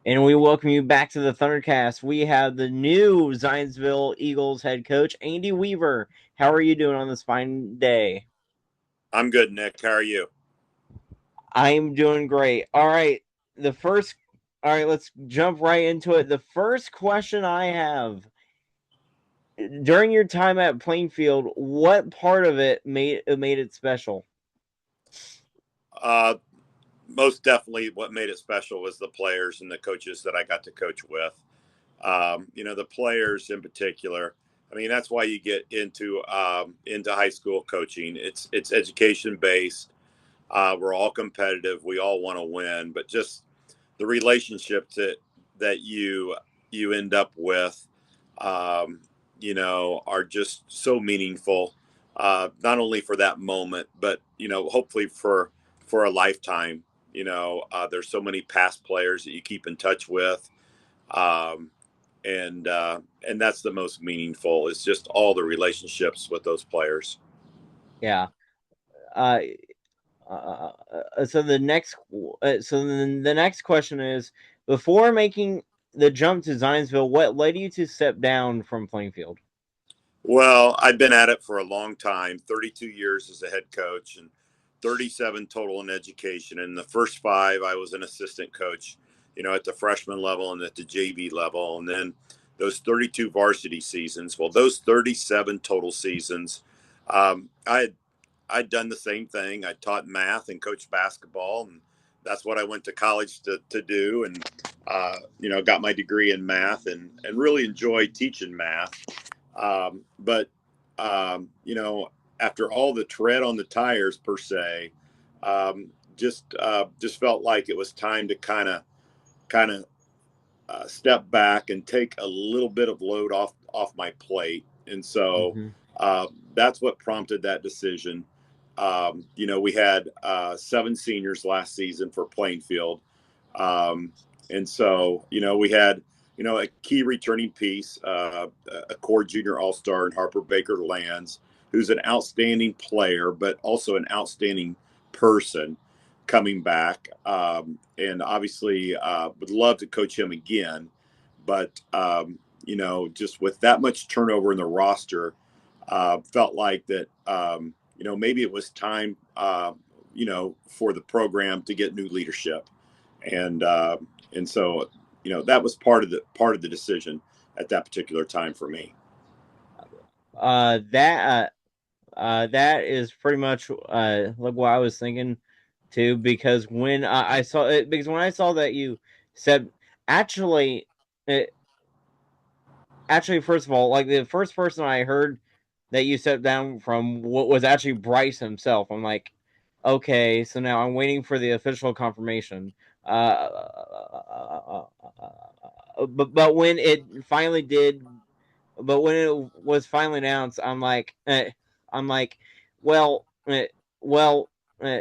And we welcome you back to the Thundercast. We have the new Zionsville Eagles head coach, Andy Weaver. How are you doing on this fine day? I'm good, Nick. How are you? I'm doing great. All right. The first, all right, let's jump right into it. The first question I have during your time at Plainfield, what part of it made it special? Uh, Most definitely, what made it special was the players and the coaches that I got to coach with. The players in particular. I mean, that's why you get into high school coaching. It's education based. We're all competitive. We all want to win, but just the relationships that you end up with, um, are just so meaningful. Not only for that moment, but hopefully for a lifetime. There's so many past players that you keep in touch with, um, and that's the most meaningful. Is just all the relationships with those players. Yeah. Uh, so the next question is: before making the jump to Zionsville, what led you to step down from Plainfield? Well, I've been at it for a long time, 32 years as a head coach and 37 total in education. And the first five, I was an assistant coach, at the freshman level and at the JV level. And then those 32 varsity seasons, well, those 37 total seasons, um, I had, I'd done the same thing. I taught math and coached basketball. And that's what I went to college to do. And, got my degree in math and really enjoyed teaching math. But after all the tread on the tires per se, just felt like it was time to kind of step back and take a little bit of load off my plate, and so Mm-hmm. that's what prompted that decision. We had seven seniors last season for Plainfield, um, and so we had a key returning piece, a core junior all star in Harper Baker Lands, who's an outstanding player, but also an outstanding person coming back. And obviously, would love to coach him again. But, just with that much turnover in the roster, felt like that, maybe it was time, for the program to get new leadership. And so, that was part of the decision at that particular time for me. That is pretty much like what I was thinking too. Because when I saw it, because when I saw that you said actually, it, actually, first of all, like the first person I heard that you stepped down from what was actually Bryce himself. I'm like, okay, so now I'm waiting for the official confirmation. But when it finally did, but when it was finally announced, I'm like, well, well. Uh,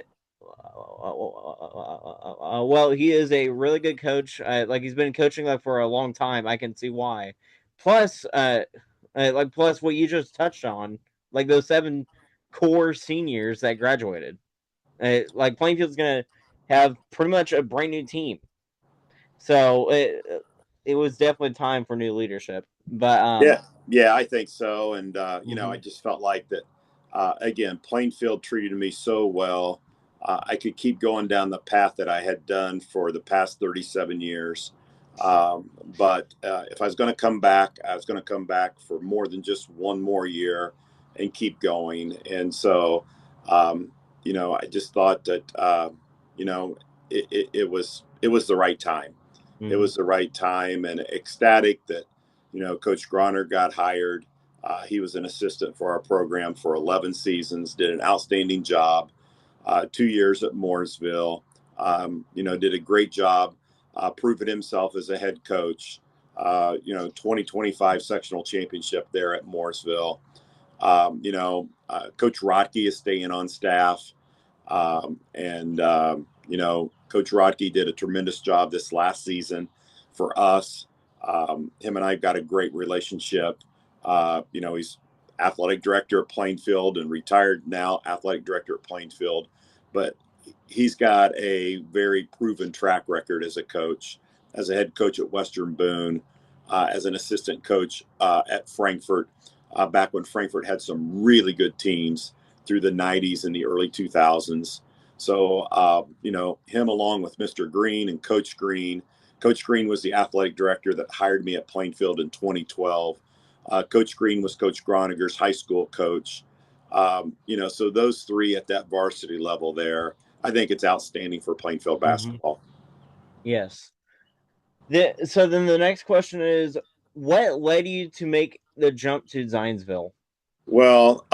well, he is a really good coach. Like he's been coaching like for a long time. I can see why. Plus, plus what you just touched on, like those seven core seniors that graduated. Like Plainfield's gonna have pretty much a brand new team. So it was definitely time for new leadership. But Yeah, I think so. And, I mhm. just felt like that, again, Plainfield treated me so well. I could keep going down the path that I had done for the past 37 years. But if I was going to come back, I was going to come back for more than just one more year and keep going. And so, I just thought that, you know, it was the right time. It Mhm. was the right time, and ecstatic that Coach Groner got hired. He was an assistant for our program for 11 seasons, did an outstanding job. 2 years at Mooresville, did a great job proving himself as a head coach. 2025 sectional championship there at Mooresville. Coach Rodkey is staying on staff. Coach Rodkey did a tremendous job this last season for us. Him and I got a great relationship. He's athletic director at Plainfield and retired now athletic director at Plainfield, but he's got a very proven track record as a coach. as a head coach at Western Boone, as an assistant coach at Frankfort, back when Frankfort had some really good teams through the 90s and the early 2000s. So, him along with Mr. Green and Coach Green. Coach Green was the athletic director that hired me at Plainfield in 2012. Coach Green was Coach Groniger's high school coach. So those three at that varsity level there, I think it's outstanding for Plainfield Mm-hmm. basketball. Yes. So then the next question is, what led you to make the jump to Zionsville? Well,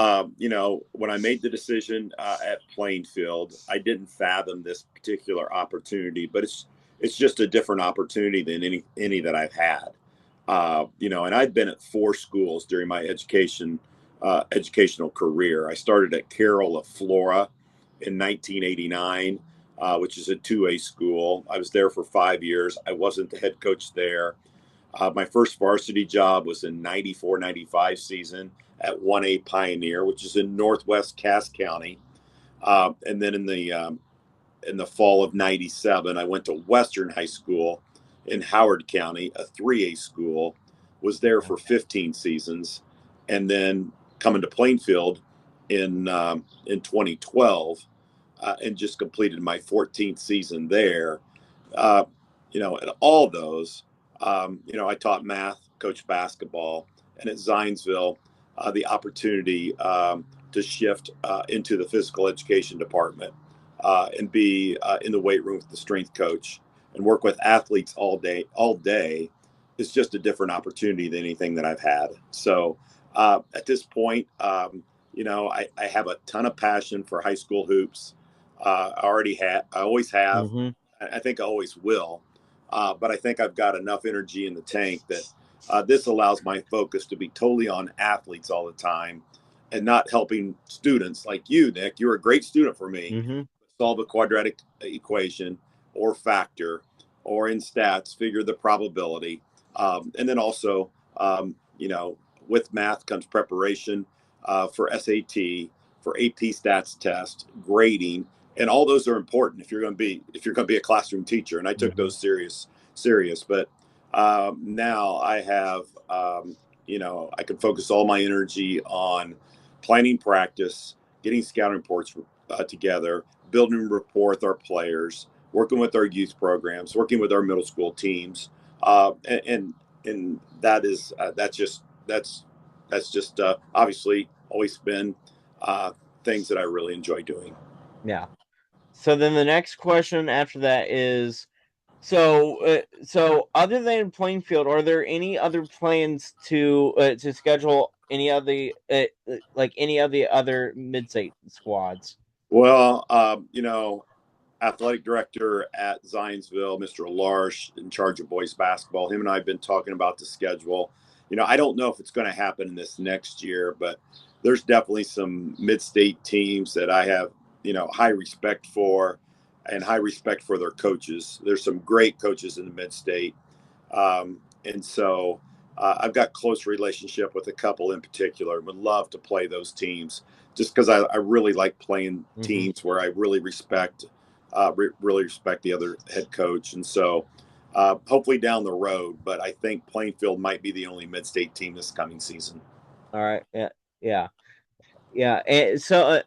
when I made the decision at Plainfield, I didn't fathom this particular opportunity, but it's just a different opportunity than any that I've had. And I'd been at four schools during my educational career. I started at Carroll of Flora in 1989, which is a 2A school. I was there for 5 years. I wasn't the head coach there. My first varsity job was in 94-95 season at 1A Pioneer, which is in northwest Cass County. And then in the fall of 97, I went to Western High School in Howard County, a 3A school, was there for 15 seasons. And then coming to Plainfield in 2012 and just completed my 14th season there. Uh, and all those, I taught math, coached basketball, and at Zionsville, the opportunity to shift into the physical education department and be in the weight room with the strength coach and work with athletes all day is just a different opportunity than anything that I've had. So at this point, I have a ton of passion for high school hoops. I always have. Mm-hmm. I think I always will. But I think I've got enough energy in the tank that this allows my focus to be totally on athletes all the time and not helping students like you, Nick. You're a great student for me. Mm-hmm. Solve a quadratic equation or factor, or in stats, figure the probability. And then also, with math comes preparation for SAT, for AP stats test, grading, and all those are important if you're going to be a classroom teacher. And I took Mm-hmm. those serious. But now I have, I can focus all my energy on planning practice, getting scouting reports together, building rapport with our players, working with our youth programs, working with our middle school teams, and that's just obviously always been things that I really enjoy doing. Yeah. So then the next question after that is, so other than Plainfield, are there any other plans to schedule any of the like any of the other mid-state squads? Well, athletic director at Zionsville, Mr. Larsh, in charge of boys basketball. Him and I have been talking about the schedule. I don't know if it's going to happen this next year, but there's definitely some mid-state teams that I have, high respect for and high respect for their coaches. There's some great coaches in the mid-state. And so I've got close relationship with a couple in particular. Would love to play those teams just because I really like playing Mm-hmm. teams where I really respect the other head coach. And so hopefully down the road, but I think Plainfield might be the only mid-state team this coming season. All right. Yeah. Yeah. Yeah. And so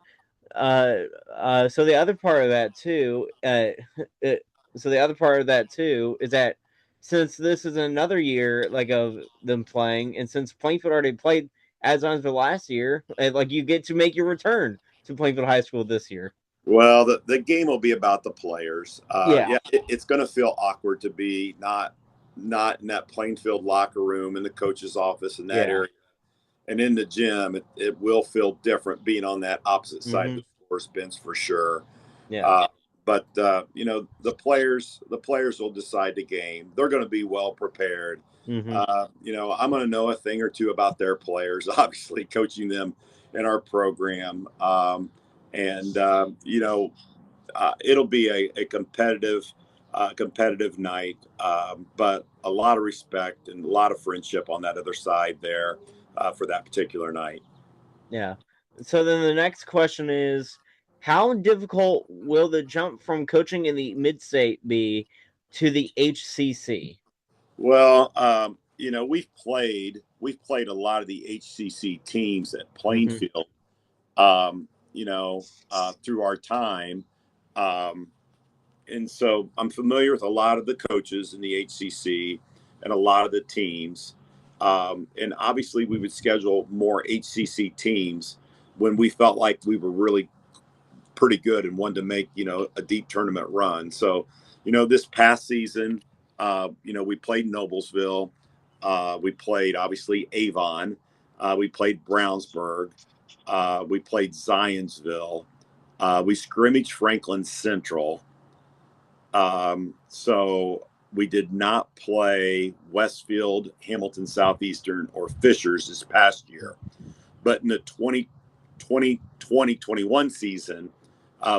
the other part of that too, so the other part of that too is that since this is another year like of them playing, and since Plainfield already played at Zionsville last year, like you get to make your return to Plainfield High School this year. Well, the game will be about the players. Yeah, Yeah, it's going to feel awkward to be not in that Plainfield locker room in the coach's office in that yeah, area and in the gym. It will feel different being on that opposite side of mm-hmm, the scores bench for sure. yeah, Uh, but the players will decide the game. They're going to be well prepared. mm-hmm, I'm going to know a thing or two about their players, obviously coaching them in our program. And it'll be a competitive night, but a lot of respect and a lot of friendship on that other side there for that particular night. yeah. So then the next question is, how difficult will the jump from coaching in the mid-state be to the HCC? Well, we've played a lot of the HCC teams at Mm-hmm. Plainfield. Through our time. Um, and so I'm familiar with a lot of the coaches in the HCC and a lot of the teams. And obviously, we would schedule more HCC teams when we felt like we were really pretty good and wanted to make a deep tournament run. So, this past season, we played Noblesville, we played obviously Avon, we played Brownsburg, we played Zionsville, we scrimmaged Franklin Central. So we did not play Westfield, Hamilton Southeastern, or Fishers this past year. But in the 2021 season,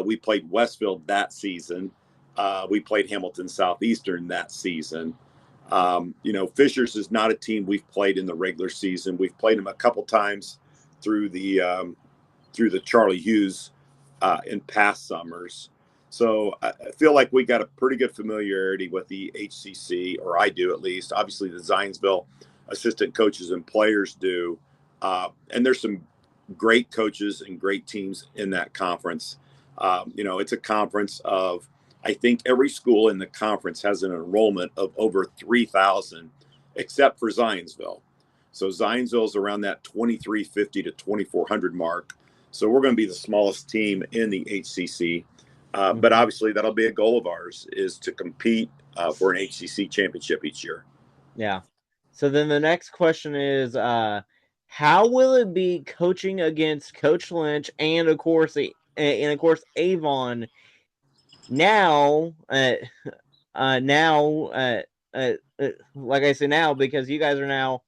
we played Westfield that season. We played Hamilton Southeastern that season. Fishers is not a team we've played in the regular season. We've played them a couple times through the Charlie Hughes in past summers. So I feel like we got a pretty good familiarity with the HCC, or I do at least. Obviously, the Zionsville assistant coaches and players do. And there's some great coaches and great teams in that conference. It's a conference of, I think every school in the conference has an enrollment of over 3,000, except for Zionsville. So Zionsville is around that 2,350 to 2,400 mark. So we're going to be the smallest team in the HCC. But Mm-hmm. obviously, that'll be a goal of ours, is to compete for an HCC championship each year. Yeah. So then the next question is, how will it be coaching against Coach Lynch and of course Avon now? Now, like I say now, because you guys are now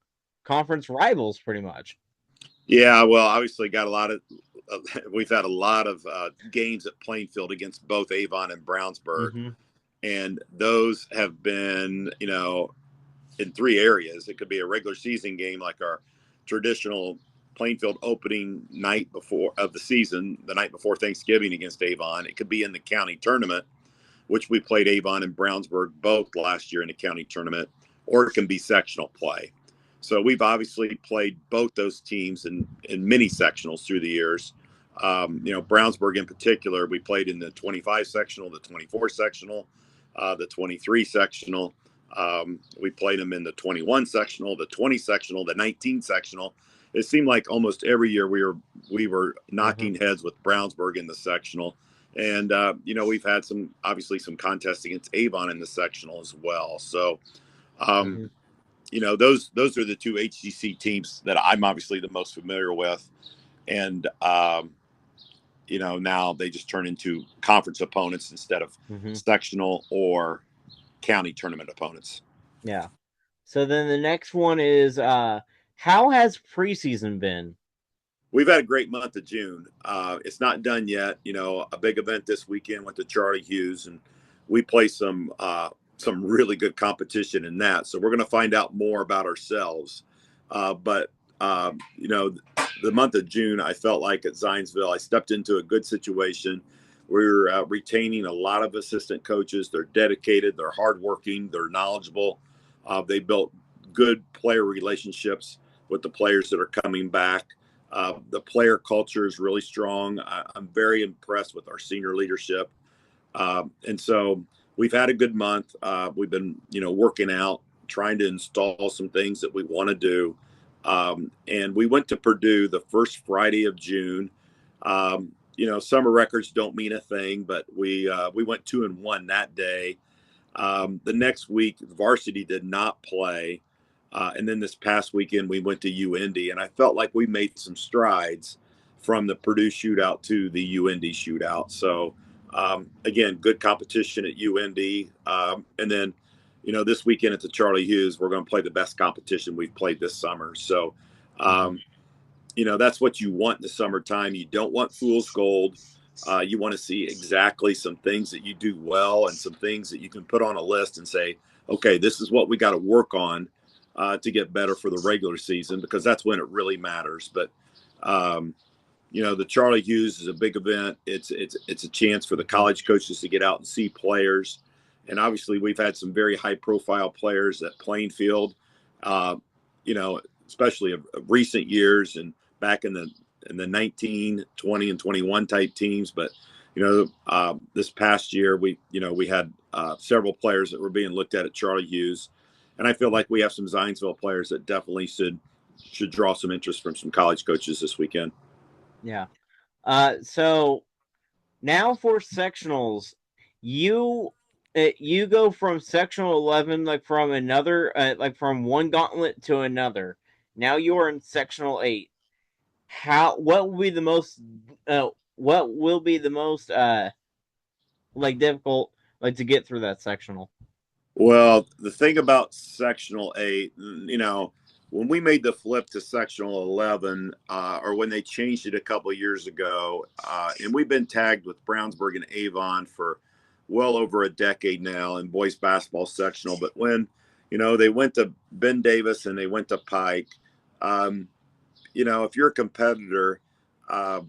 conference rivals, pretty much. Yeah, well, obviously, we've had a lot of games at Plainfield against both Avon and Brownsburg, Mm-hmm. and those have been, in three areas. It could be a regular season game, like our traditional Plainfield opening night before of the season, the night before Thanksgiving against Avon. It could be in the county tournament, which we played Avon and Brownsburg both last year in the county tournament, or it can be sectional play. So we've obviously played both those teams in many sectionals through the years. Brownsburg in particular, we played in the 25 sectional, the 24 sectional, the 23 sectional. We played them in the 21 sectional, the 20 sectional, the 19 sectional. It seemed like almost every year we were Mm-hmm. knocking heads with Brownsburg in the sectional. And we've had some contests against Avon in the sectional as well. So um, Mm-hmm. those are the two HCC teams that I'm obviously the most familiar with. And now they just turn into conference opponents instead of Mm-hmm. sectional or county tournament opponents. Yeah. So then the next one is, how has preseason been? We've had a great month of June. It's not done yet. A big event this weekend went to Charlie Hughes, and we play some really good competition in that. So we're going to find out more about ourselves. But the month of June, I felt like at Zionsville, I stepped into a good situation. We're retaining a lot of assistant coaches. They're dedicated, they're hardworking, they're knowledgeable. They built good player relationships with the players that are coming back. The player culture is really strong. I'm very impressed with our senior leadership. And so we've had a good month. We've been, working out, trying to install some things that we want to do. And we went to Purdue the first Friday of June. Summer records don't mean a thing, but we went 2-1 that day. The next week, varsity did not play. And then this past weekend, we went to UIndy, and I felt like we made some strides from the Purdue shootout to the UIndy shootout. So, again, good competition at UIndy. And then, this weekend at the Charlie Hughes, we're going to play the best competition we've played this summer. So, Mm-hmm. that's what you want in the summertime. You don't want fool's gold. You want to see exactly some things that you do well and some things that you can put on a list and say, okay, this is what we got to work on to get better for the regular season, because that's when it really matters. But the Charlie Hughes is a big event. It's a chance for the college coaches to get out and see players and obviously we've had some very high profile players at Plainfield, uh, you know, especially of recent years and back in the 19, 20, and 21 type teams. But this past year we had several players that were being looked at Charlie Hughes, and I feel like we have some Zionsville players that definitely should draw some interest from some college coaches this weekend. Yeah. So now for sectionals, you you go from sectional 11 like from another like from one gauntlet to another. Now you're in sectional 8. How what will be the most like difficult like to get through that sectional? Well, the thing about sectional 8, when we made the flip to sectional 11, or when they changed it a couple of years ago, and we've been tagged with Brownsburg and Avon for well over a decade now in boys basketball sectional. But when, they went to Ben Davis and they went to Pike, if you're a competitor, uh,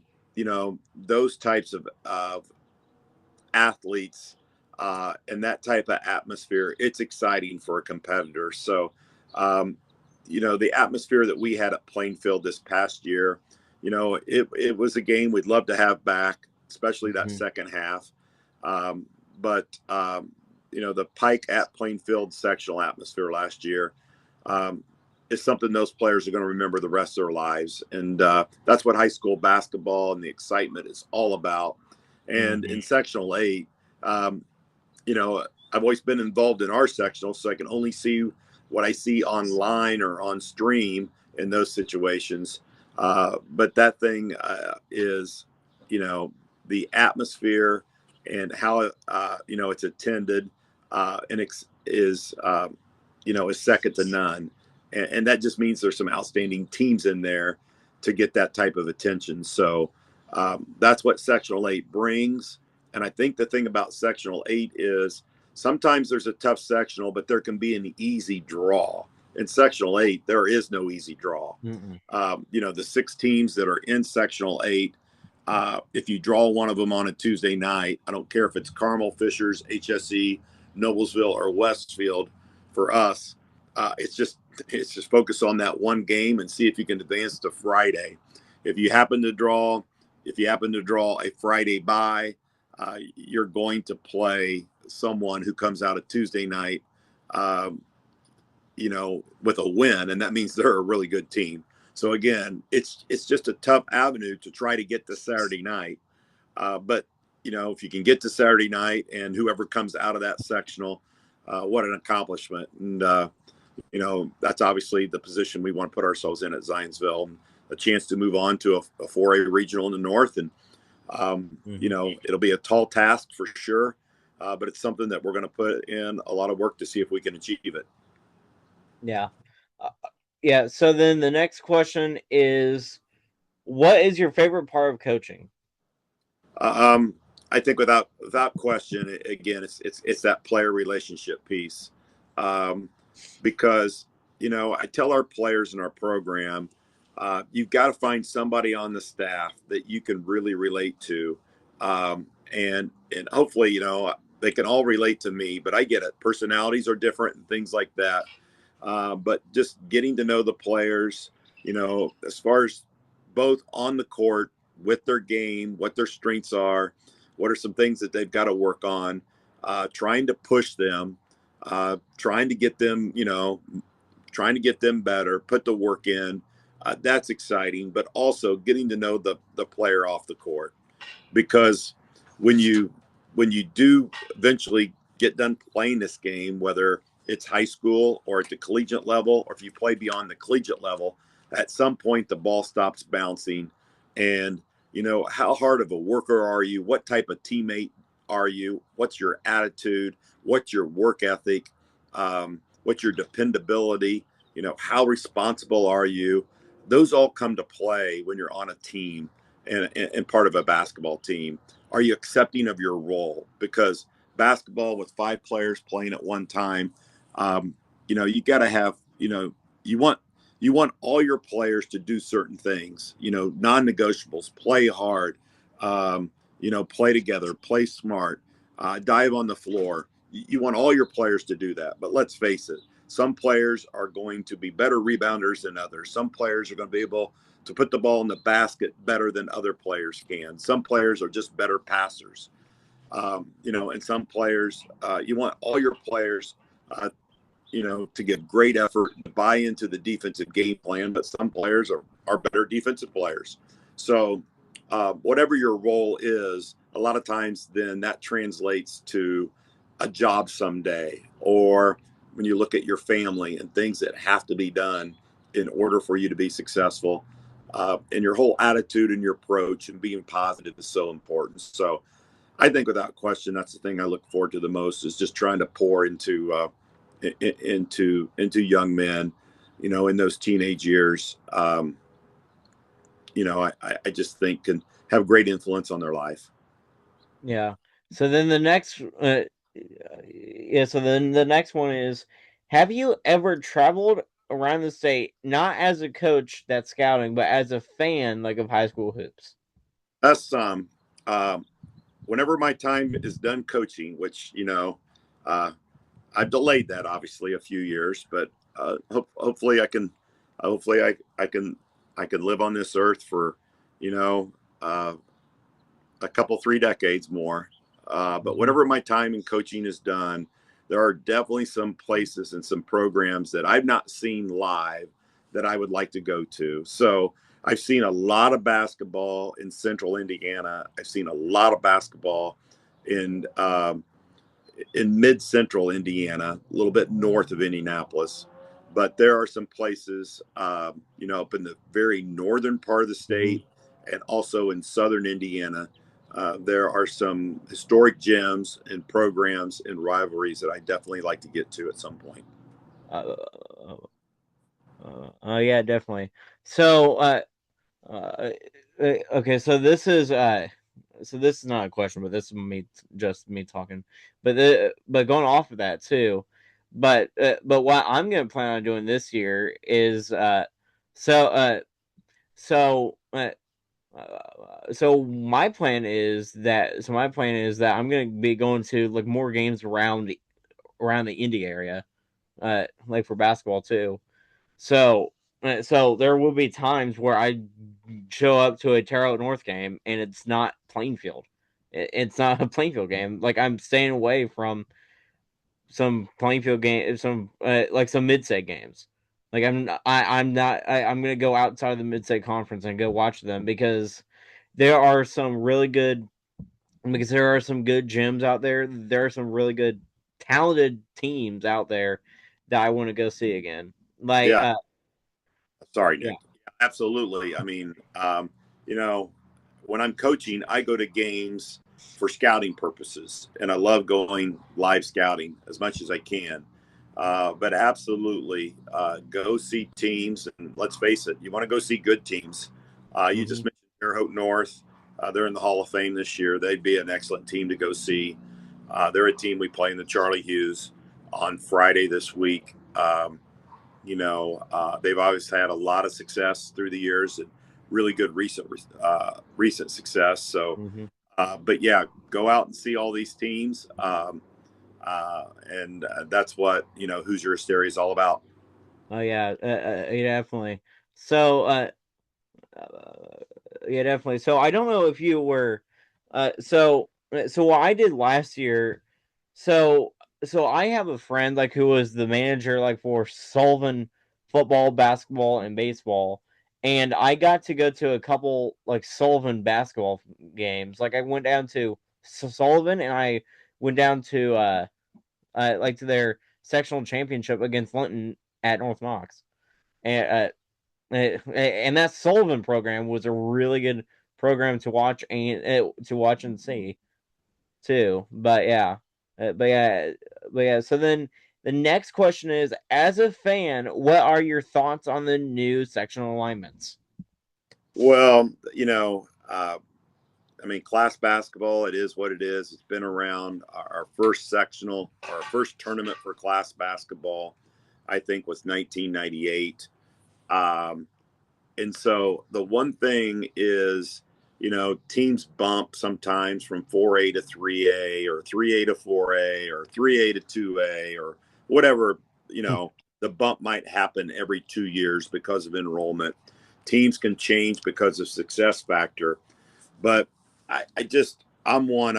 those types of athletes and that type of atmosphere, it's exciting for a competitor. So, the atmosphere that we had at Plainfield this past year, it was a game we'd love to have back, especially that Mm-hmm. second half. But the Pike at Plainfield sectional atmosphere last year um, is something those players are going to remember the rest of their lives. And that's what high school basketball and the excitement is all about. And Mm-hmm. in sectional 8, um, I've always been involved in our sectional, so I can only see what I see online or on stream in those situations. But that thing is, the atmosphere and how it's attended and is second to none, and that just means there's some outstanding teams in there to get that type of attention. So that's what sectional 8 brings. And I think the thing about sectional 8 is sometimes there's a tough sectional, but there can be an easy draw. In sectional 8, there is no easy draw. Mm-hmm. The 6 teams that are in sectional 8, if you draw one of them on a Tuesday night, I don't care if it's Carmel, Fishers, HSE, Noblesville, or Westfield. For us, it's just focus on that one game and see if you can advance to Friday. If you happen to draw, a Friday bye, you're going to play someone who comes out a Tuesday night, um, with a win, and that means they're a really good team. So again, it's just a tough avenue to try to get to Saturday night. But if you can get to Saturday night and whoever comes out of that sectional, what an accomplishment! And that's obviously the position we want to put ourselves in at Zionsville, a chance to move on to a 4A regional in the north. And Mm-hmm. it'll be a tall task for sure, but it's something that we're going to put in a lot of work to see if we can achieve it. Yeah. Uh, yeah. So then the next question is, what is your favorite part of coaching? Um, I think without question, again, it's that player relationship piece, um, because I tell our players in our program, you've got to find somebody on the staff that you can really relate to, and hopefully they can all relate to me. But I get it; personalities are different and things like that. But just getting to know the players, as far as both on the court with their game, what their strengths are, what are some things that they've got to work on, trying to push them, trying to get them, trying to get them better, put the work in. That's exciting, but also getting to know the player off the court, because when you do eventually get done playing this game, whether it's high school or at the collegiate level, or if you play beyond the collegiate level, at some point the ball stops bouncing. And how hard of a worker are you? What type of teammate are you? What's your attitude? What's your work ethic? What's your dependability? How responsible are you? Those all come to play when you're on a team and part of a basketball team. Are you accepting of your role? Because basketball with 5 players playing at one time, you got to have, you want all your players to do certain things, non-negotiables, play hard, play together, play smart, dive on the floor. you want all your players to do that. But let's face it, some players are going to be better rebounders than others. Some players are going to be able to put the ball in the basket better than other players can. Some players are just better passers. And some players, you want all your players, to give great effort, to buy into the defensive game plan, but some players are better defensive players. So, whatever your role is, a lot of times then that translates to a job someday, or when you look at your family and things that have to be done in order for you to be successful. And your whole attitude and your approach and being positive is so important. So, I think without question, that's the thing I look forward to the most is just trying to pour into young men, in those teenage years. I just think can have great influence on their life. Yeah. So then the next, yeah. So then the next one is, have you ever traveled around the state, not as a coach that's scouting, but as a fan, like of high school hoops? That's whenever my time is done coaching, which uh, I've delayed that obviously a few years, but hopefully I can live on this earth for you know uh, a couple 3 decades more. But Hmm. whenever my time in coaching is done, there are definitely some places and some programs that I've not seen live that I would like to go to. So I've seen a lot of basketball in Central Indiana. I've seen a lot of basketball in Mid Central Indiana, a little bit north of Indianapolis. But there are some places, up in the very northern part of the Hmm. state and also in southern Indiana. There are some historic gems and programs and rivalries that I definitely like to get to at some point. Uh, yeah, definitely. So, uh, okay, so this is not a question, but this is just me talking. But going off of that too, but what I'm gonna plan on doing this year is so uh so uh, my plan is that I'm gonna be going to like more games around the Indy area, like for basketball too. So there will be times where I show up to a Terre Haute North game and it's not Plainfield. It's not a Plainfield game. Like I'm staying away from some Plainfield game, some like some mid-state games. Like I'm not. I'm gonna go outside of the mid-state conference and go watch them because there are some really good. Because there are some good gyms out there. There are some really good, talented teams out there that I want to go see again. Like, Yeah, sorry, yeah. Nick. Absolutely. I mean, you know, when I'm coaching, I go to games for scouting purposes, and I love going live scouting as much as I can. But absolutely, go see teams, and let's face it, you want to go see good teams. You Hmm. just mentioned Terre Haute North. They're in the Hall of Fame this year. They'd be an excellent team to go see. They're a team we play in the Charlie Hughes on Friday this week. They've always had a lot of success through the years and really good recent success. So, Hmm. but yeah, go out and see all these teams, and that's what Hoosier Hysteria is all about. Oh yeah, yeah, definitely. So, uh, yeah, definitely. So I don't know if you were, so what I did last year. So so I have a friend like who was the manager like for Sullivan football, basketball, and baseball, and I got to go to a couple like Sullivan basketball games. Like I went down to Sullivan, and I went down to like to their sectional championship against Linton at North Knox, and that Sullivan program was a really good program to watch and see too. But yeah. So then the next question is, as a fan, what are your thoughts on the new sectional alignments? Well, I mean, class basketball, it is what it is. It's been around. Our first sectional, our first tournament for class basketball, I think, was 1998. Um, and so the one thing is teams bump sometimes from 4A to 3A or 3A to 4A or 3A to 2A or whatever, the bump might happen every 2 years because of enrollment. Teams can change because of success factor. But I'd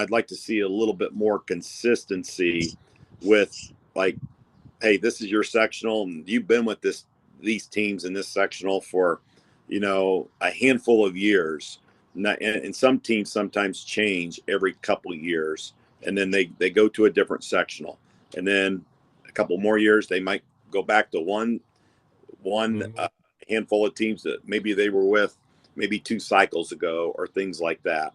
like to see a little bit more consistency with, like, hey, this is your sectional, and you've been with these teams in this sectional for, a handful of years. And some teams sometimes change every couple of years, and then they go to a different sectional, and then a couple more years they might go back to one Mhm. handful of teams that maybe they were with maybe 2 cycles ago or things like that.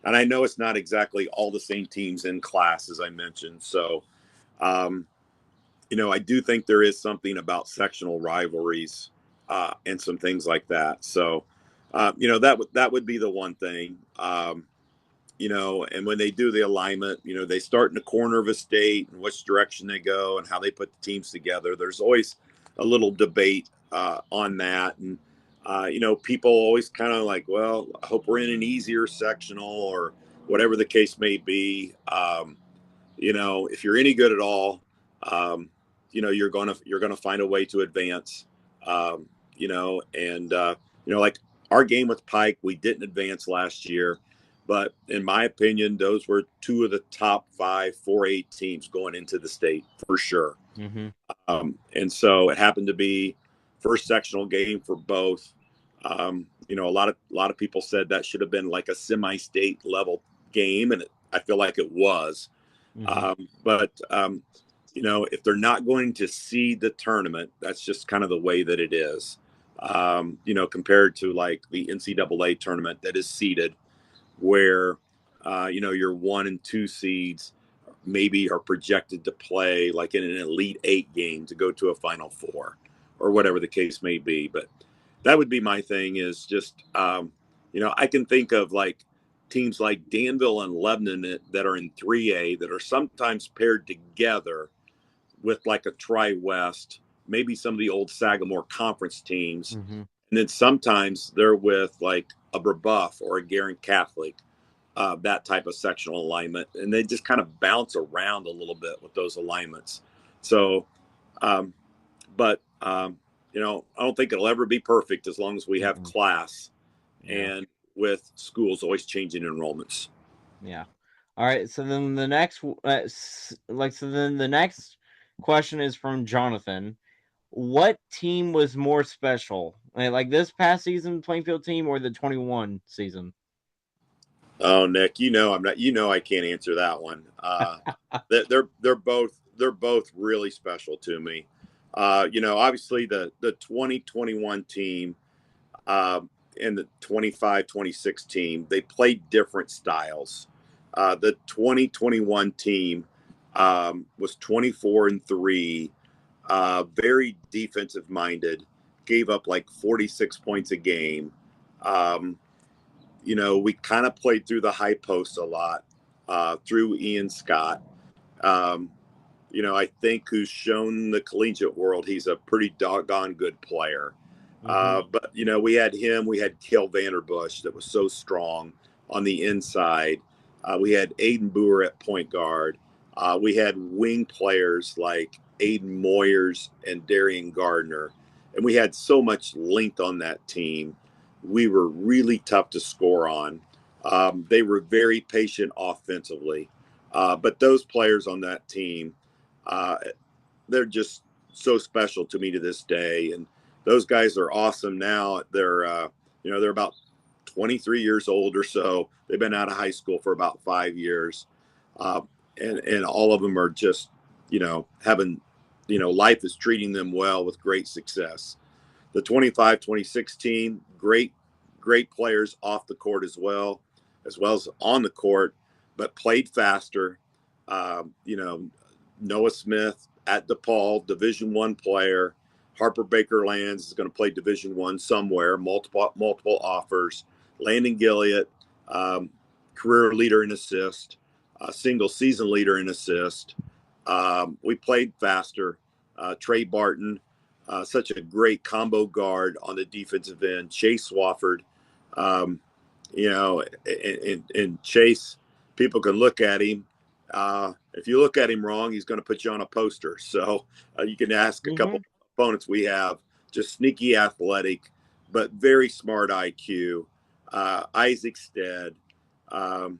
And I know it's not exactly all the same teams in class, as I mentioned. So, um, I do think there is something about sectional rivalries and some things like that. So, that would be the one thing. And when they do the alignment, they start in the corner of a state and which direction they go and how they put the teams together. There's always a little debate on that. And, people always kind of like, well, I hope we're in an easier sectional or whatever the case may be. If you're any good at all, um, you're gonna find a way to advance. Like our game with Pike, we didn't advance last year, but in my opinion, those were two of the top 5 4A teams going into the state for sure. Mhm. And so it happened to be first sectional game for both. A lot of people said that should have been like a semi-state level game, and I feel like it was. Mhm. But if they're not going to seed the tournament, that's just kind of the way that it is. Compared to like the NCAA tournament that is seeded, where your 1 and 2 seeds maybe are projected to play like in an Elite Eight game to go to a Final Four, or whatever the case may be. But that would be my thing. Is just I can think of like teams like Danville and Lebanon that are in 3A that are sometimes paired together with like a Tri-West, maybe some of the old Sagamore Conference teams, Mhm. and then sometimes they're with like a Brebeuf or a Guerin Catholic, that type of sectional alignment, and they just kind of bounce around a little bit with those alignments. So, um, but I don't think it'll ever be perfect as long as we have Mhm. class Yeah. and with schools always changing enrollments. Yeah. All right. So then the next, so then the next question is from Jonathan. What team was more special, like this past season Plainfield team or the 21 season? Oh, Nick, I'm not. I can't answer that one. They're both really special to me. Obviously the 2021 team and the 25-26 team, they played different styles. The 2021 team was 24-3, very defensive minded, gave up like 46 points a game. Um, we kind of played through the high post a lot through Ian Scott. Um, I think who's shown the collegiate world he's a pretty doggone good player. Mm-hmm. But we had him. We had Kel Vanderbush that was so strong on the inside. We had Aiden Boer at point guard. We had wing players like Aiden Moyers and Darian Gardner, and we had so much length on that team. We were really tough to score on. They were very patient offensively, but those players on that team, uh, they're just so special to me to this day. And those guys are awesome now. They're about 23 years old or so. They've been out of high school for about 5 years, uh, and all of them are just having life is treating them well with great success. The 25-26 team, great players off the court as well as on the court, but played faster. Noah Smith at DePaul, Division I player. Harper Baker Lands is going to play Division I somewhere. Multiple offers. Landon Gilliott, um, career leader in assist, single season leader in assist. We played faster. Trey Barton, such a great combo guard on the defensive end. Chase Swafford, um, you know, and Chase, people can look at him. If you look at him wrong, he's going to put you on a poster. So you can ask a couple Hmm. opponents we have, just sneaky athletic, but very smart IQ. Isaac Stead, um,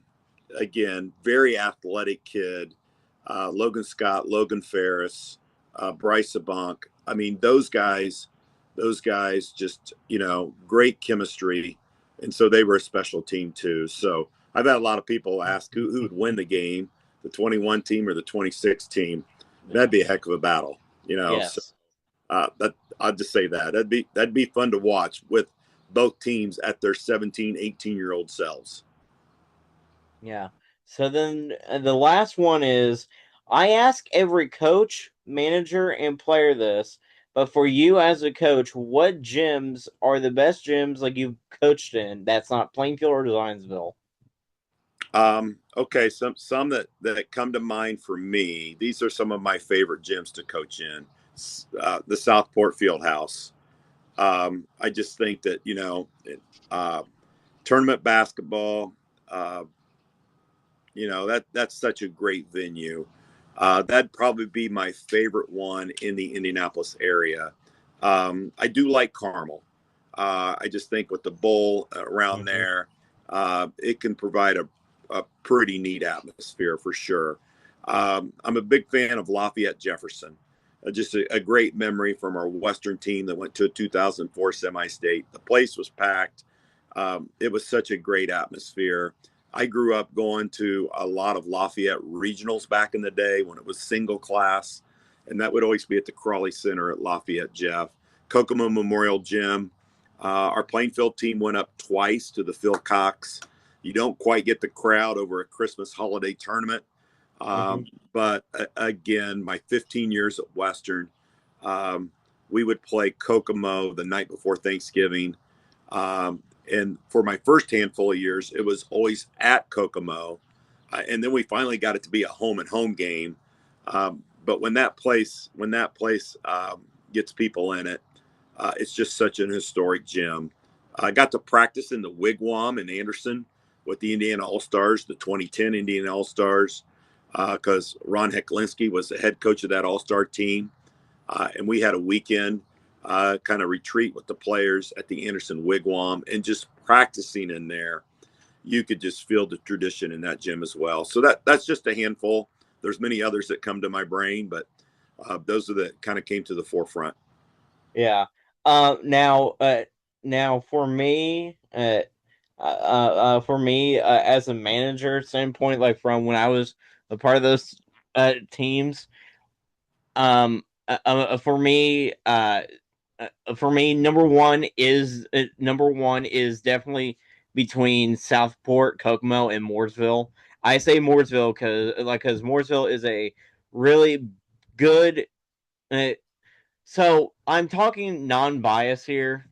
again, very athletic kid. Logan Scott, Logan Ferris, Bryce Abonk. I mean, those guys just, great chemistry. And so they were a special team too. So I've had a lot of people ask who would win the game, the 21 team or the 26 team. Yeah. That'd be a heck of a battle, So Yes. that I'd just say that that'd be fun to watch with both teams at their 17, 18-year-old selves. Yeah. So then the last one is I ask every coach, manager, and player this, but for you as a coach, what gyms are the best gyms like you've coached in? That's not Plainfield or Zionsville. Okay, some that come to mind for me. These are some of my favorite gyms to coach in. The Southport Fieldhouse. I just think that uh, tournament basketball. Uh, that's such a great venue. That'd probably be my favorite one in the Indianapolis area. I do like Carmel. I just think with the bowl around Hmm. there, it can provide a pretty neat atmosphere for sure. I'm a big fan of Lafayette Jefferson. Just a great memory from our Western team that went to a 2004 semi-state. The place was packed. It was such a great atmosphere. I grew up going to a lot of Lafayette regionals back in the day when it was single class, and that would always be at the Crawley Center at Lafayette Jeff. Kokomo Memorial Gym. Our Plainfield team went up twice to the Phil Cox. You don't quite get the crowd over a Christmas holiday tournament. Hmm. But again, my 15 years at Western, um, we would play Kokomo the night before Thanksgiving. And for my first handful of years, it was always at Kokomo. And then we finally got it to be a home and home game. But when that place gets people in it, it's just such an historic gym. I got to practice in the Wigwam in Anderson with the Indiana All Stars, the 2010 Indiana All Stars, because Ron Heklinski was the head coach of that All Star team. And we had a weekend kind of retreat with the players at the Anderson Wigwam and just practicing in there. You could just feel the tradition in that gym as well. So that's just a handful. There's many others that come to my brain, but those are that kind of came to the forefront. Yeah. Now, now for me, as a manager standpoint, like from when I was a part of those teams, for me, number one is definitely between Southport, Kokomo, and Mooresville. I say Mooresville because Mooresville is a really good. Uh, so I'm talking non-bias here.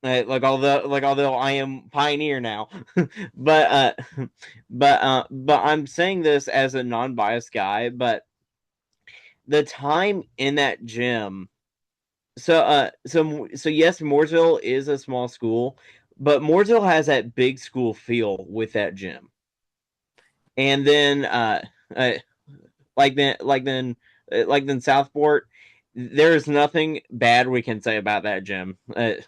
Although I am pioneer now, but but I'm saying this as a non-biased guy. But the time in that gym, so yes, Mooresville is a small school, but Mooresville has that big school feel with that gym. And then uh like then like then like then Southport, there's nothing bad we can say about that gym.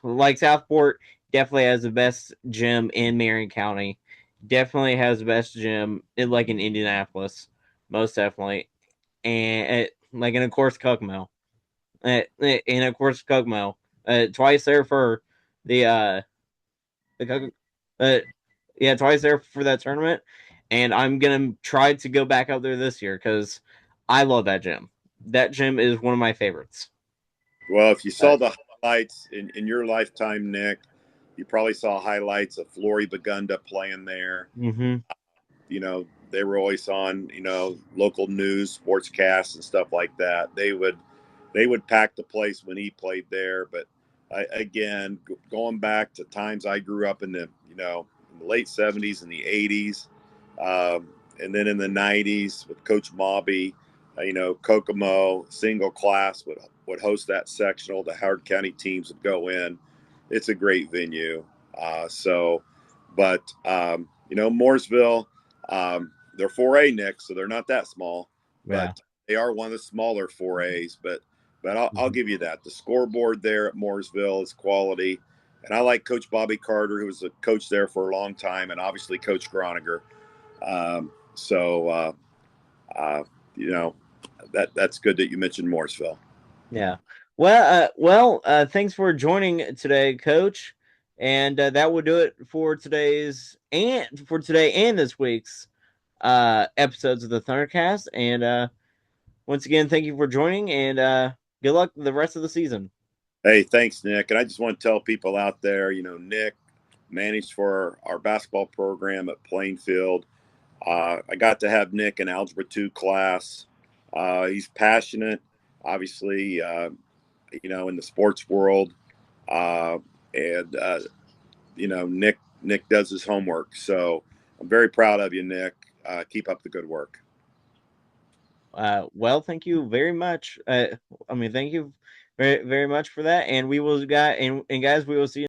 Like Southport definitely has the best gym in Marion County. Definitely has the best gym in Indianapolis, most definitely. And of course Kokomo. And of course Kokomo. Twice there for the the uh yeah, twice there for that tournament, and I'm gonna try to go back out there this year because I love that gym. That gym is one of my favorites. Well, if you Uh, saw the highlights in your lifetime, Nick, you probably saw highlights of Flory Bagunda playing there. mm-hmm. They were always on, local news, sportscasts, and stuff like that. They would pack the place when he played there. But again, going back to times I grew up in the late '70s and the '80s, and then in the '90s with Coach Mobby, Kokomo single class would host that sectional. The Howard County teams would go in. It's a great venue. So But Mooresville, they're 4A, Nick, so they're not that small, Yeah. but they are one of the smaller 4As. But I'll Mhm. give you that. The scoreboard there at Mooresville is quality, and I like Coach Bobby Carter, who was a coach there for a long time, and obviously Coach Groniger. So uh, you know that's good that you mentioned Mooresville. Yeah. Thanks for joining today, Coach. And that will do it for today and this week's episodes of the Thundercast. And once again, thank you for joining, and good luck the rest of the season. Hey, thanks, Nick. And I just want to tell people out there, Nick managed for our basketball program at Plainfield. I got to have Nick in Algebra 2 class. He's passionate, obviously, in the sports world. Uh, and Nick does his homework. So I'm very proud of you, Nick. Keep up the good work. Thank you very much. Thank you very much for that, and we will, guys, and guys, we will see you